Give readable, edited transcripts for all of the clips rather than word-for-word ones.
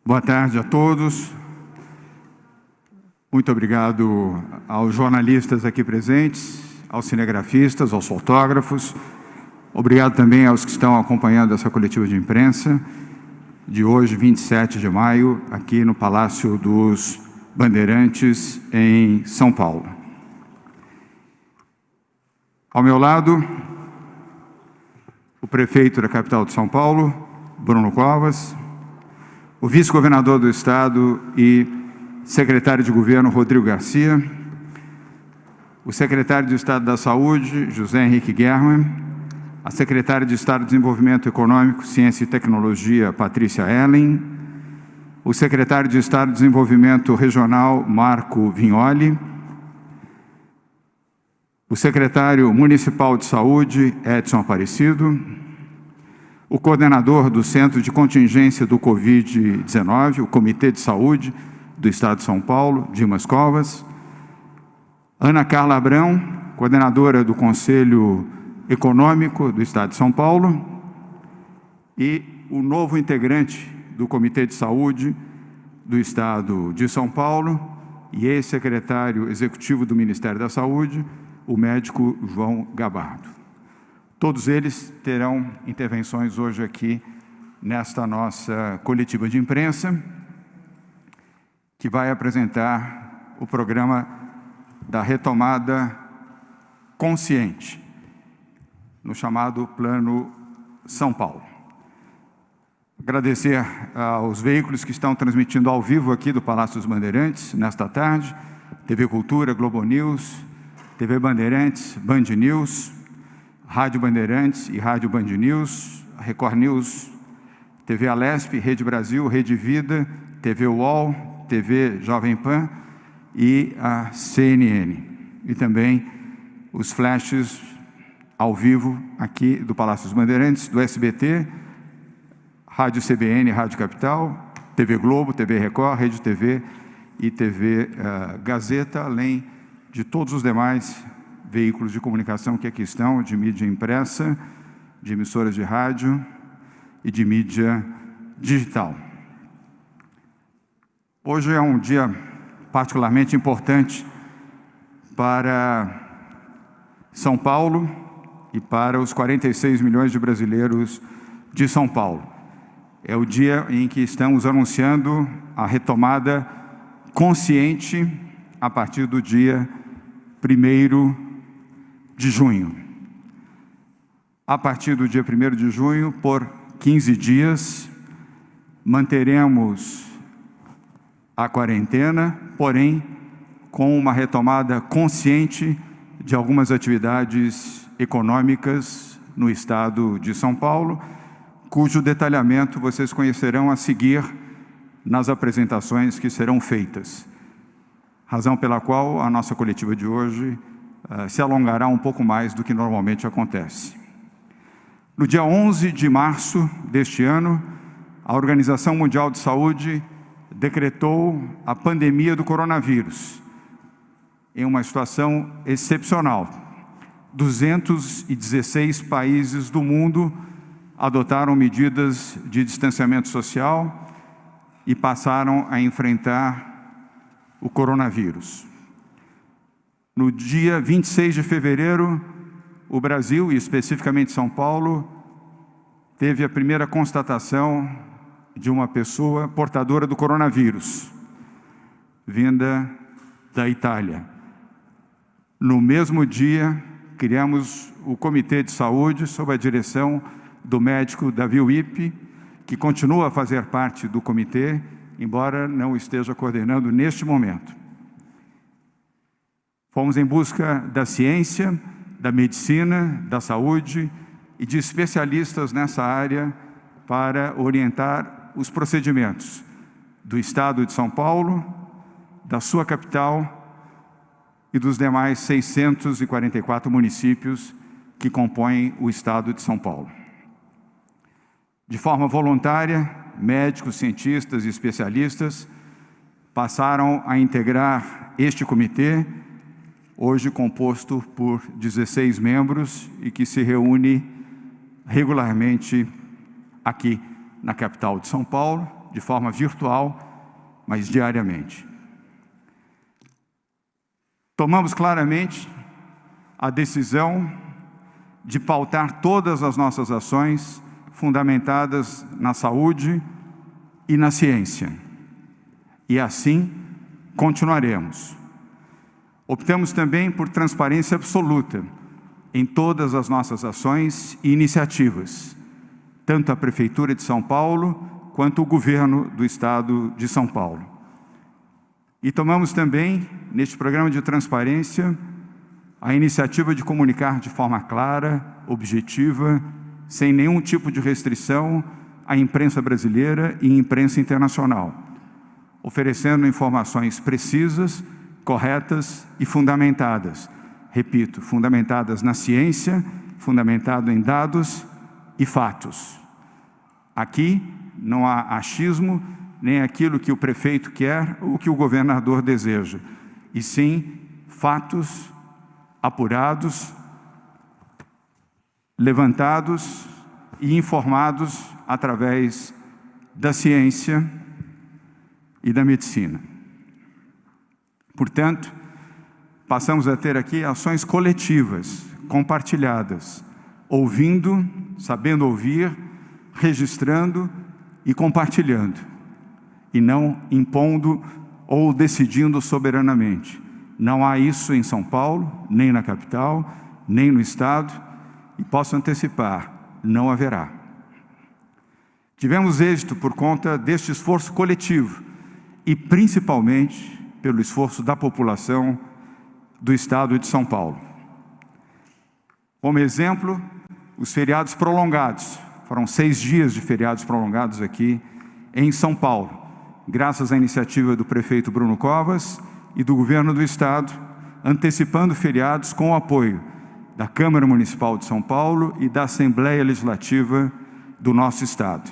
Boa tarde a todos. Muito obrigado aos jornalistas aqui presentes, aos cinegrafistas, aos fotógrafos. Obrigado também aos que estão acompanhando essa coletiva de imprensa de hoje, 27 de maio, aqui no Palácio dos Bandeirantes, em São Paulo. Ao meu lado, o prefeito da capital de São Paulo, Bruno Covas, o vice-governador do Estado e secretário de Governo, Rodrigo Garcia, o secretário de Estado da Saúde, José Henrique Germann, a secretária de Estado de Desenvolvimento Econômico, Ciência e Tecnologia, Patrícia Ellen, o secretário de Estado de Desenvolvimento Regional, Marco Vignoli, o secretário municipal de Saúde, Edson Aparecido, o coordenador do Centro de Contingência do Covid-19, o Comitê de Saúde do Estado de São Paulo, Dimas Covas, Ana Carla Abrão, coordenadora do Conselho Econômico do Estado de São Paulo, e o novo integrante do Comitê de Saúde do Estado de São Paulo e ex-secretário executivo do Ministério da Saúde, o médico João Gabardo. Todos eles terão intervenções hoje aqui nesta nossa coletiva de imprensa, que vai apresentar o programa da retomada consciente, no chamado Plano São Paulo. Agradecer aos veículos que estão transmitindo ao vivo aqui do Palácio dos Bandeirantes, nesta tarde, TV Cultura, Globo News, TV Bandeirantes, Band News, Rádio Bandeirantes e Rádio Band News, Record News, TV Alesp, Rede Brasil, Rede Vida, TV UOL, TV Jovem Pan e a CNN. E também os flashes ao vivo aqui do Palácio dos Bandeirantes, do SBT, Rádio CBN, Rádio Capital, TV Globo, TV Record, Rede TV e TV Gazeta, além de todos os demais veículos de comunicação que aqui estão, de mídia impressa, de emissoras de rádio e de mídia digital. Hoje é um dia particularmente importante para São Paulo e para os 46 milhões de brasileiros de São Paulo. É o dia em que estamos anunciando a retomada consciente a partir do dia 1º de junho. A partir do dia 1º de junho, por 15 dias, manteremos a quarentena, porém, com uma retomada consciente de algumas atividades econômicas no estado de São Paulo, cujo detalhamento vocês conhecerão a seguir nas apresentações que serão feitas. Razão pela qual a nossa coletiva de hoje se alongará um pouco mais do que normalmente acontece. No dia 11 de março deste ano, a Organização Mundial de Saúde decretou a pandemia do coronavírus em uma situação excepcional. 216 países do mundo adotaram medidas de distanciamento social e passaram a enfrentar o coronavírus. No dia 26 de fevereiro, o Brasil, e especificamente São Paulo, teve a primeira constatação de uma pessoa portadora do coronavírus, vinda da Itália. No mesmo dia, criamos o Comitê de Saúde, sob a direção do médico Davi Wippe, que continua a fazer parte do comitê, embora não esteja coordenando neste momento. Fomos em busca da ciência, da medicina, da saúde e de especialistas nessa área para orientar os procedimentos do Estado de São Paulo, da sua capital e dos demais 644 municípios que compõem o Estado de São Paulo. De forma voluntária, médicos, cientistas e especialistas passaram a integrar este comitê, hoje composto por 16 membros e que se reúne regularmente aqui na capital de São Paulo, de forma virtual, mas diariamente. Tomamos claramente a decisão de pautar todas as nossas ações fundamentadas na saúde e na ciência. E assim continuaremos. Optamos também por transparência absoluta em todas as nossas ações e iniciativas, tanto a Prefeitura de São Paulo quanto o Governo do Estado de São Paulo. E tomamos também, neste programa de transparência, a iniciativa de comunicar de forma clara, objetiva, sem nenhum tipo de restrição à imprensa brasileira e imprensa internacional, oferecendo informações precisas, corretas e fundamentadas. Repito, fundamentadas na ciência, fundamentado em dados e fatos. Aqui não há achismo, nem aquilo que o prefeito quer ou que o governador deseja, e sim fatos apurados, levantados e informados através da ciência e da medicina. Portanto, passamos a ter aqui ações coletivas, compartilhadas, ouvindo, sabendo ouvir, registrando e compartilhando, e não impondo ou decidindo soberanamente. Não há isso em São Paulo, nem na capital, nem no Estado, e posso antecipar, não haverá. Tivemos êxito por conta deste esforço coletivo e principalmente pelo esforço da população do Estado de São Paulo. Como exemplo, os feriados prolongados. Foram 6 dias de feriados prolongados aqui em São Paulo, graças à iniciativa do prefeito Bruno Covas e do Governo do Estado, antecipando feriados com o apoio da Câmara Municipal de São Paulo e da Assembleia Legislativa do nosso Estado.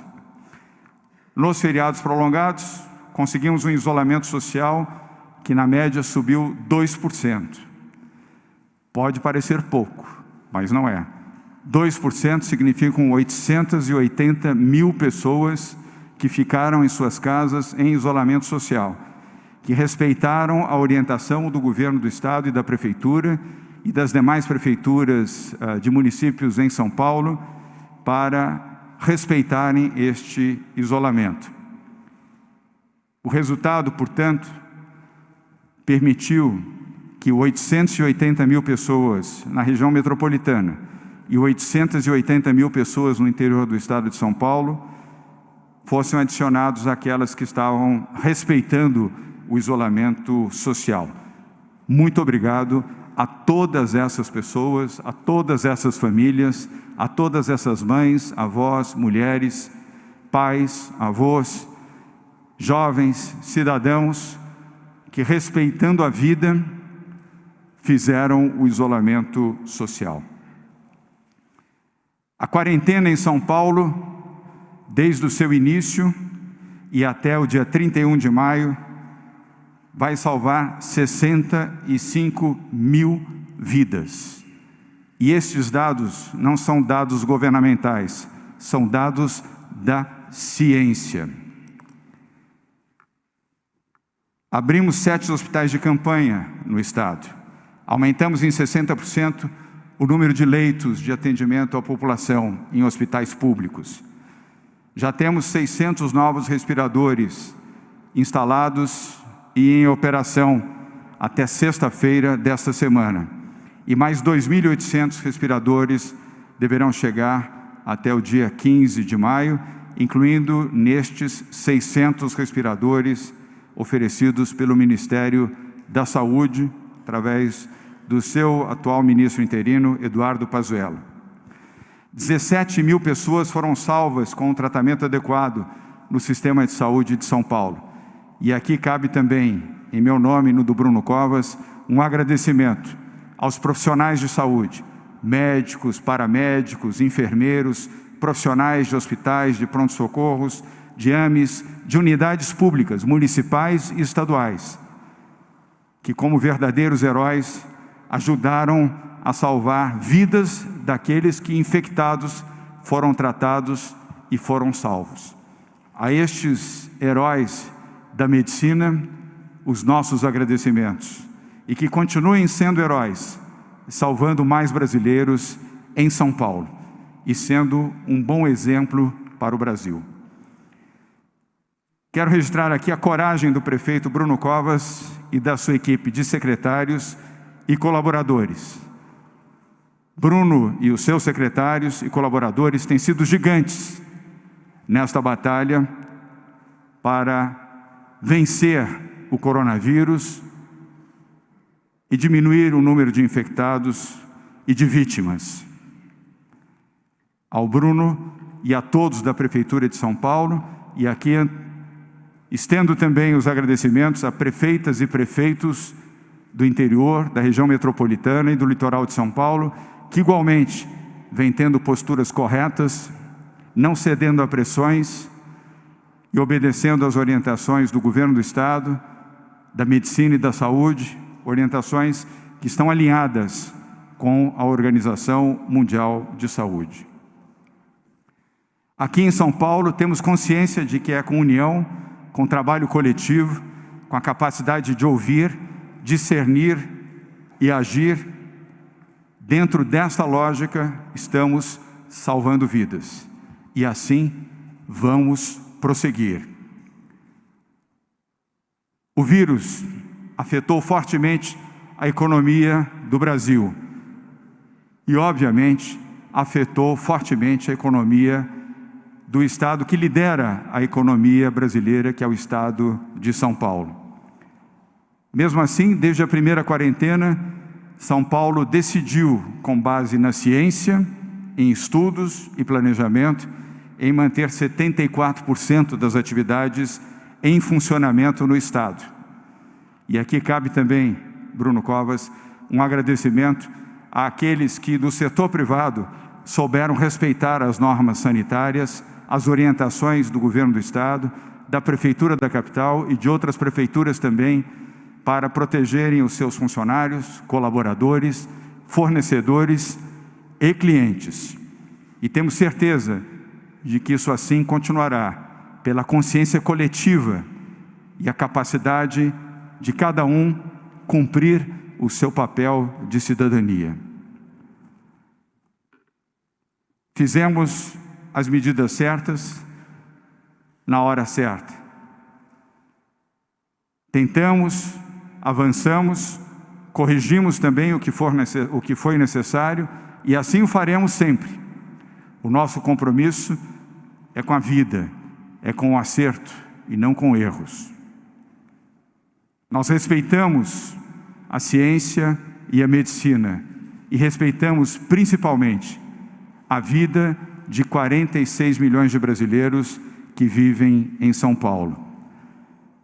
Nos feriados prolongados, conseguimos um isolamento social que na média subiu 2%. Pode parecer pouco, mas não é. 2% significam 880 mil pessoas que ficaram em suas casas em isolamento social, que respeitaram a orientação do Governo do Estado e da Prefeitura e das demais prefeituras de municípios em São Paulo para respeitarem este isolamento. O resultado, portanto, permitiu que 880 mil pessoas na região metropolitana e 880 mil pessoas no interior do Estado de São Paulo fossem adicionados àquelas que estavam respeitando o isolamento social. Muito obrigado a todas essas pessoas, a todas essas famílias, a todas essas mães, avós, mulheres, pais, avós, jovens, cidadãos, que respeitando a vida, fizeram o isolamento social. A quarentena em São Paulo, desde o seu início e até o dia 31 de maio, vai salvar 65 mil vidas. E estes dados não são dados governamentais, são dados da ciência. Abrimos 7 hospitais de campanha no Estado. Aumentamos em 60% o número de leitos de atendimento à população em hospitais públicos. Já temos 600 novos respiradores instalados e em operação até sexta-feira desta semana. E mais 2.800 respiradores deverão chegar até o dia 15 de maio, incluindo nestes 600 respiradores oferecidos pelo Ministério da Saúde, através do seu atual ministro interino, Eduardo Pazuello. 17 mil pessoas foram salvas com um tratamento adequado no sistema de saúde de São Paulo. E aqui cabe também, em meu nome e no do Bruno Covas, um agradecimento aos profissionais de saúde, médicos, paramédicos, enfermeiros, profissionais de hospitais, de pronto-socorros, de AMES, de unidades públicas, municipais e estaduais, que como verdadeiros heróis ajudaram a salvar vidas daqueles que infectados foram tratados e foram salvos. A estes heróis da medicina, os nossos agradecimentos. E que continuem sendo heróis, salvando mais brasileiros em São Paulo e sendo um bom exemplo para o Brasil. Quero registrar aqui a coragem do prefeito Bruno Covas e da sua equipe de secretários e colaboradores. Bruno e os seus secretários e colaboradores têm sido gigantes nesta batalha para vencer o coronavírus e diminuir o número de infectados e de vítimas. Ao Bruno e a todos da Prefeitura de São Paulo, e aqui estendo também os agradecimentos a prefeitas e prefeitos do interior, da região metropolitana e do litoral de São Paulo, que igualmente vem tendo posturas corretas, não cedendo a pressões e obedecendo às orientações do governo do Estado, da medicina e da saúde, orientações que estão alinhadas com a Organização Mundial de Saúde. Aqui em São Paulo temos consciência de que é com união, com trabalho coletivo, com a capacidade de ouvir, discernir e agir. Dentro desta lógica, estamos salvando vidas. E assim, vamos prosseguir. O vírus afetou fortemente a economia do Brasil. E, obviamente, afetou fortemente a economia do estado que lidera a economia brasileira, que é o estado de São Paulo. Mesmo assim, desde a primeira quarentena, São Paulo decidiu, com base na ciência, em estudos e planejamento, em manter 74% das atividades em funcionamento no estado. E aqui cabe também, Bruno Covas, um agradecimento àqueles que do setor privado souberam respeitar as normas sanitárias, as orientações do governo do estado, da prefeitura da capital e de outras prefeituras também, para protegerem os seus funcionários, colaboradores, fornecedores e clientes. E temos certeza de que isso assim continuará, pela consciência coletiva e a capacidade de cada um cumprir o seu papel de cidadania. Fizemos as medidas certas na hora certa. Tentamos, avançamos, corrigimos também o que foi necessário e assim o faremos sempre. O nosso compromisso é com a vida, é com o acerto e não com erros. Nós respeitamos a ciência e a medicina e respeitamos principalmente a vida de 46 milhões de brasileiros que vivem em São Paulo.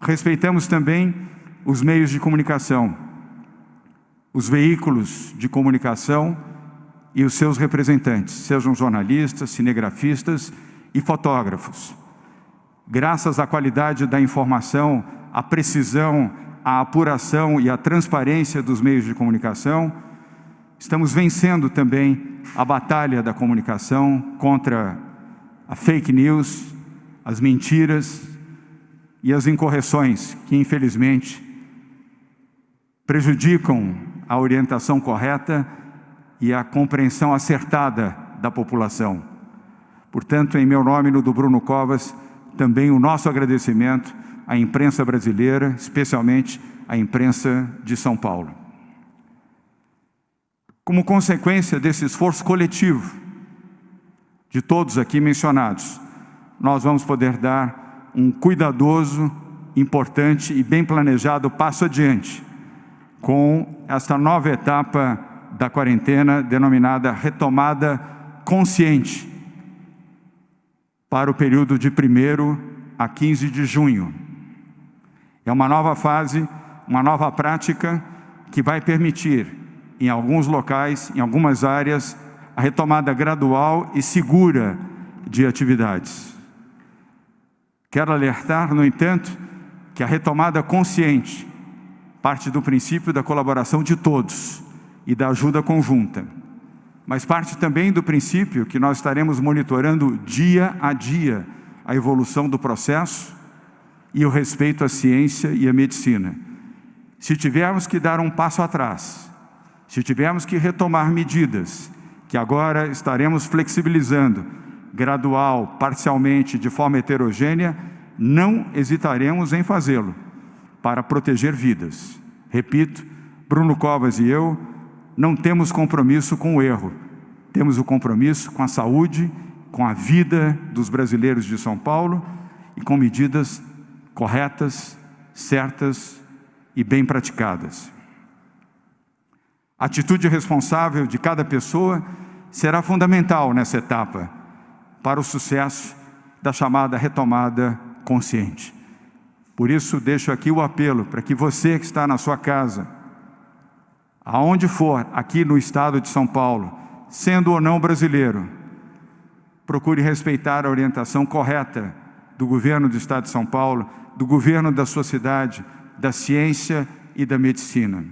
Respeitamos também os meios de comunicação, os veículos de comunicação e os seus representantes, sejam jornalistas, cinegrafistas e fotógrafos. Graças à qualidade da informação, à precisão, à apuração e à transparência dos meios de comunicação, estamos vencendo também a batalha da comunicação contra a fake news, as mentiras e as incorreções que, infelizmente, prejudicam a orientação correta e a compreensão acertada da população. Portanto, em meu nome e no do Bruno Covas, também o nosso agradecimento à imprensa brasileira, especialmente à imprensa de São Paulo. Como consequência desse esforço coletivo de todos aqui mencionados, nós vamos poder dar um cuidadoso, importante e bem planejado passo adiante com esta nova etapa da quarentena, denominada retomada consciente, para o período de 1º a 15 de junho. É uma nova fase, uma nova prática que vai permitir, em alguns locais, em algumas áreas, a retomada gradual e segura de atividades. Quero alertar, no entanto, que a retomada consciente parte do princípio da colaboração de todos e da ajuda conjunta, mas parte também do princípio que nós estaremos monitorando dia a dia a evolução do processo e o respeito à ciência e à medicina. Se tivermos que dar um passo atrás, se tivermos que retomar medidas que agora estaremos flexibilizando, gradual, parcialmente, de forma heterogênea, não hesitaremos em fazê-lo, para proteger vidas. Repito, Bruno Covas e eu não temos compromisso com o erro, temos o compromisso com a saúde, com a vida dos brasileiros de São Paulo e com medidas corretas, certas e bem praticadas. A atitude responsável de cada pessoa será fundamental nessa etapa para o sucesso da chamada retomada consciente. Por isso, deixo aqui o apelo para que você que está na sua casa, aonde for, aqui no estado de São Paulo, sendo ou não brasileiro, procure respeitar a orientação correta do governo do estado de São Paulo, do governo da sua cidade, da ciência e da medicina.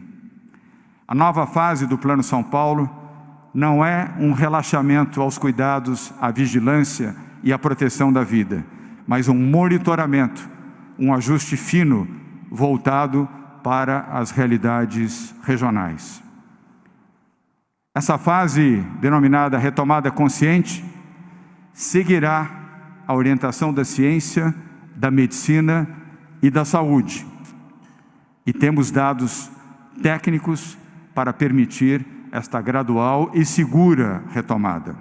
A nova fase do Plano São Paulo não é um relaxamento aos cuidados, à vigilância e à proteção da vida, mas um monitoramento, um ajuste fino voltado para as realidades regionais. Essa fase, denominada retomada consciente, seguirá a orientação da ciência, da medicina e da saúde. E temos dados técnicos para permitir esta gradual e segura retomada.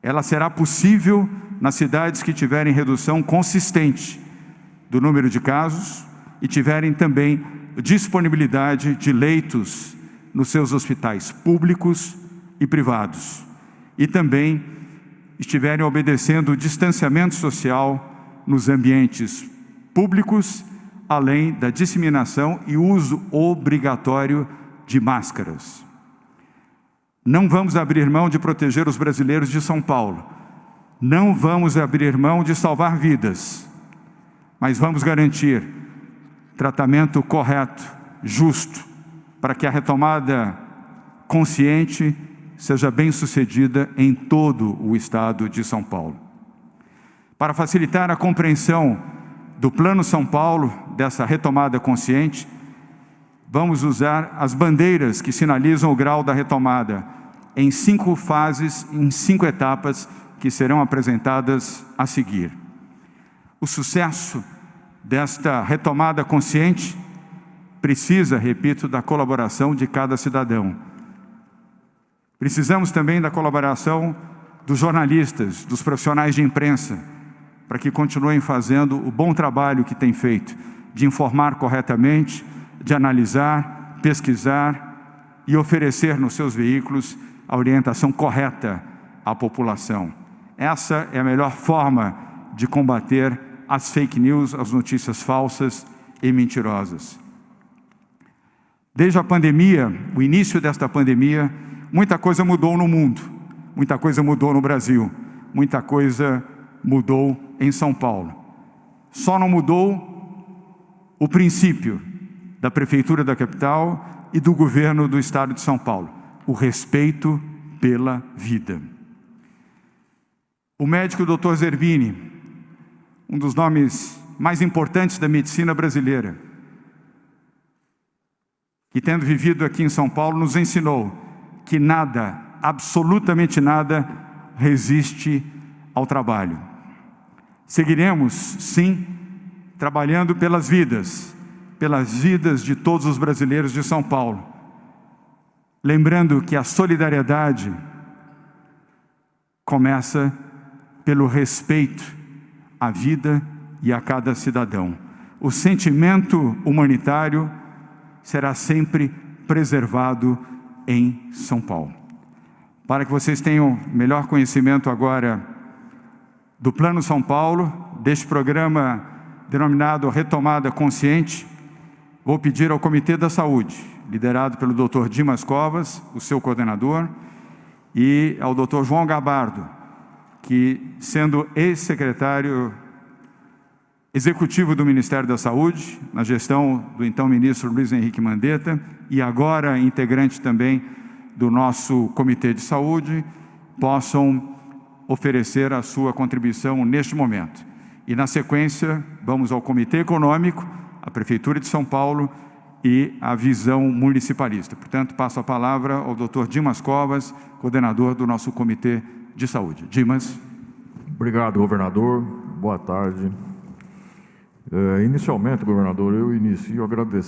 Ela será possível nas cidades que tiverem redução consistente do número de casos e tiverem também disponibilidade de leitos nos seus hospitais públicos e privados, e também estiverem obedecendo o distanciamento social nos ambientes públicos, além da disseminação e uso obrigatório de máscaras. Não vamos abrir mão de proteger os brasileiros de São Paulo, não vamos abrir mão de salvar vidas, mas vamos garantir tratamento correto, justo, para que a retomada consciente seja bem sucedida em todo o estado de São Paulo. Para facilitar a compreensão do Plano São Paulo, dessa retomada consciente, vamos usar as bandeiras que sinalizam o grau da retomada em 5 fases, em 5 etapas que serão apresentadas a seguir. O sucesso desta retomada consciente precisa, repito, da colaboração de cada cidadão. Precisamos também da colaboração dos jornalistas, dos profissionais de imprensa, para que continuem fazendo o bom trabalho que têm feito, de informar corretamente, de analisar, pesquisar e oferecer nos seus veículos a orientação correta à população. Essa é a melhor forma de combater as fake news, as notícias falsas e mentirosas. Desde a pandemia, o início desta pandemia, muita coisa mudou no mundo, muita coisa mudou no Brasil, muita coisa mudou em São Paulo. Só não mudou o princípio da Prefeitura da capital e do governo do estado de São Paulo, o respeito pela vida. O médico Dr. Zerbini, um dos nomes mais importantes da medicina brasileira, que tendo vivido aqui em São Paulo, nos ensinou que nada, absolutamente nada, resiste ao trabalho. Seguiremos, sim, trabalhando pelas vidas de todos os brasileiros de São Paulo. Lembrando que a solidariedade começa pelo respeito à vida e a cada cidadão. O sentimento humanitário será sempre preservado em São Paulo. Para que vocês tenham melhor conhecimento agora do Plano São Paulo, deste programa denominado Retomada Consciente, vou pedir ao Comitê da Saúde, liderado pelo Dr. Dimas Covas, o seu coordenador, e ao Dr. João Gabardo, que, sendo ex-secretário executivo do Ministério da Saúde, na gestão do então ministro Luiz Henrique Mandetta, e agora integrante também do nosso Comitê de Saúde, possam oferecer a sua contribuição neste momento. E, na sequência, vamos ao Comitê Econômico, a Prefeitura de São Paulo e a visão municipalista. Portanto, passo a palavra ao Dr. Dimas Covas, coordenador do nosso Comitê de Saúde. Dimas. Obrigado, governador. Boa tarde. Inicialmente, governador, eu inicio agradecendo